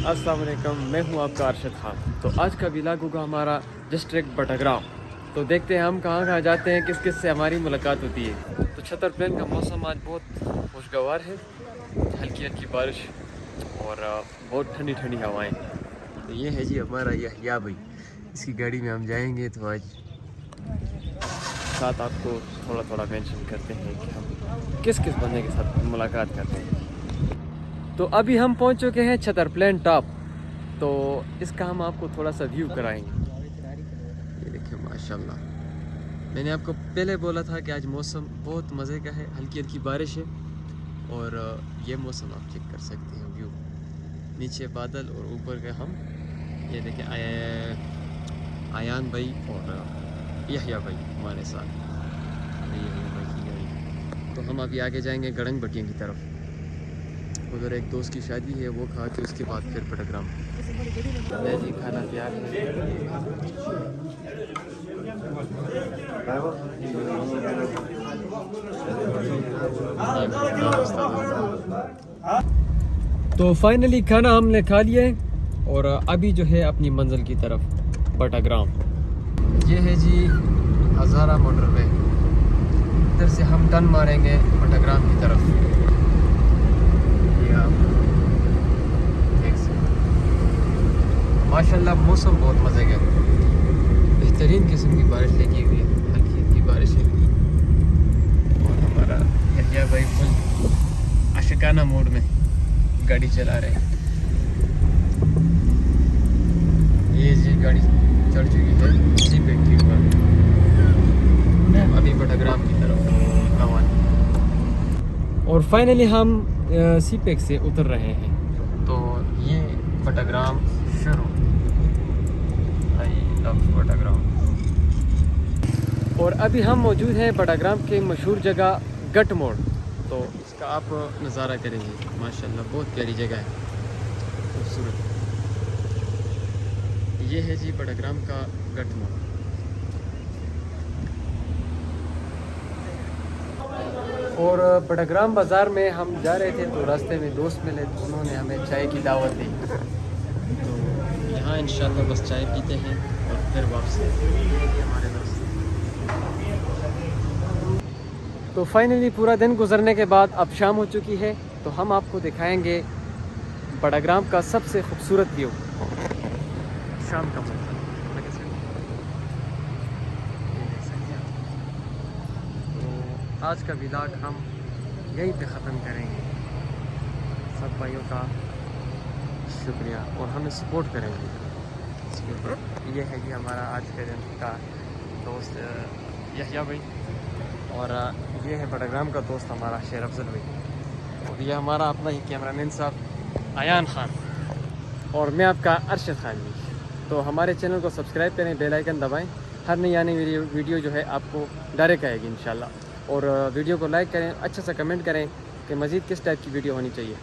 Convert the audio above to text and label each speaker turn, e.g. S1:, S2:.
S1: अस्सलाम वालेकुम, मैं हूं आपका अरशद खान। तो आज का व्लॉग होगा हमारा डिस्ट्रिक्ट बटाग्राम। तो देखते हैं हम कहां कहां जाते हैं, किस किस से हमारी मुलाकात होती है। तो छतर प्लेन का मौसम आज बहुत खुशगवार है, हल्की हल्की बारिश और बहुत ठंडी ठंडी हवाएं। तो ये है जी हमारा यहिया भाई, इसकी गाड़ी में हम जाएंगे। तो आज साथ आपको थोड़ा थोड़ा मेंशन करते हैं कि हम किस किस बंदे के साथ मुलाकात करते हैं। तो अभी हम पहुंच चुके हैं छतर प्लेन टॉप। तो इसका हम आपको थोड़ा सा व्यू कराएंगे। ये देखिए माशाल्लाह, मैंने आपको पहले बोला था कि आज मौसम बहुत मज़े का है, हल्की हल्की बारिश है और ये मौसम आप चेक कर सकते हैं। व्यू नीचे बादल और ऊपर के हम ये देखें आयान भाई और यहिया भाई हमारे साथ। यहिया भाई की गाड़ी। तो हम अभी आगे जाएंगे गड़ंग बटिया की तरफ। उधर एक दोस्त की शादी है, वो खा के उसके बाद फिर बटाग्राम। जी खाना तैयार है। तो फाइनली खाना हमने खा लिया है और अभी जो है अपनी मंजिल की तरफ बटाग्राम। ये है जी हज़ारा मोटरवे। इधर से हम टर्न मारेंगे बटाग्राम की तरफ। माशाल्लाह मौसम बहुत मज़े का, बेहतरीन किस्म की बारिश लगी हुई है, हल्की हल्की बारिश है। और हमारा यहिया भाई फुल आशिकाना मोड में गाड़ी चला रहे हैं। ये जी गाड़ी चढ़ चुकी है सीपेक के ऊपर, अभी बटाग्राम की तरफ रवाना। और फाइनली हम सीपेक से उतर रहे हैं। तो ये बटाग्राम शुरू, आई लव बटाग्राम। और अभी हम मौजूद हैं बटाग्राम के मशहूर जगह गट मोड़। तो इसका आप नज़ारा करेंगे, माशाल्लाह बहुत प्यारी जगह है, खूबसूरत। ये है जी बटाग्राम का गट मोड़। और बटाग्राम बाज़ार में हम जा रहे थे तो रास्ते में दोस्त मिले, तो उन्होंने हमें चाय की दावत दी। तो यहाँ इंशाल्लाह बस चाय पीते हैं और फिर वापसी। हमारे दोस्त तो फाइनली पूरा दिन गुजरने के बाद अब शाम हो चुकी है। तो हम आपको दिखाएंगे बटाग्राम का सबसे खूबसूरत व्यू, शाम का मंजर। तो आज का व्लॉग हम यहीं पे ख़त्म करेंगे। सब भाइयों का शुक्रिया और हमें सपोर्ट करेंगे। ये है जी हमारा आज के दिन का दोस्त यहिया भाई, और ये है बटाग्राम का दोस्त हमारा शेर अफजल भाई, और ये हमारा अपना ही कैमरामैन साहब आयान खान, और मैं आपका अरशद खान जी। तो हमारे चैनल को सब्सक्राइब करें, बेल आइकन दबाएं, हर नई आने वीडियो जो है आपको डायरेक्ट आएगी इंशाल्लाह। और वीडियो को लाइक करें, अच्छा सा कमेंट करें कि मज़ीद किस टाइप की वीडियो होनी चाहिए।